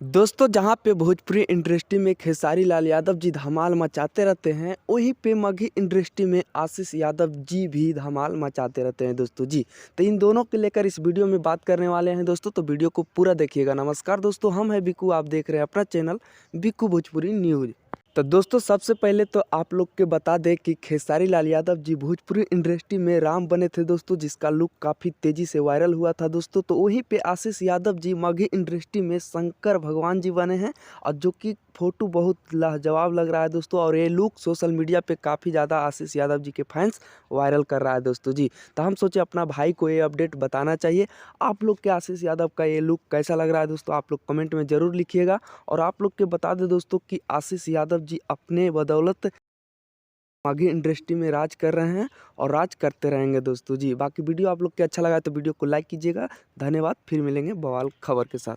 दोस्तों जहाँ पे भोजपुरी इंडस्ट्री में खेसारी लाल यादव जी धमाल मचाते रहते हैं, वहीं पे मगही इंडस्ट्री में आशीष यादव जी भी धमाल मचाते रहते हैं दोस्तों जी। तो इन दोनों के लेकर इस वीडियो में बात करने वाले हैं दोस्तों, तो वीडियो को पूरा देखिएगा। नमस्कार दोस्तों, हम हैं बिक्कू, आप देख रहे हैं अपना चैनल बिक्कू भोजपुरी न्यूज़। तो दोस्तों सबसे पहले तो आप लोग के बता दें कि खेसारी लाल यादव जी भोजपुरी इंडस्ट्री में राम बने थे दोस्तों, जिसका लुक काफ़ी तेज़ी से वायरल हुआ था दोस्तों। तो वहीं पे आशीष यादव जी मगही इंडस्ट्री में शंकर भगवान जी बने हैं, और जो कि फ़ोटो बहुत लाजवाब लग रहा है दोस्तों। और ये लुक सोशल मीडिया पे काफ़ी ज़्यादा आशीष यादव जी के फैंस वायरल कर रहा है दोस्तों जी। तो हम सोचे अपना भाई को ये अपडेट बताना चाहिए। आप लोग के आशीष यादव का ये लुक कैसा लग रहा है दोस्तों, आप लोग कमेंट में ज़रूर लिखिएगा। और आप लोग के बता दें दोस्तों कि आशीष यादव जी अपने बदौलत मगही इंडस्ट्री में राज कर रहे हैं और राज करते रहेंगे दोस्तों जी। बाकी वीडियो आप लोग के अच्छा लगा तो वीडियो को लाइक कीजिएगा। धन्यवाद, फिर मिलेंगे बवाल खबर के साथ।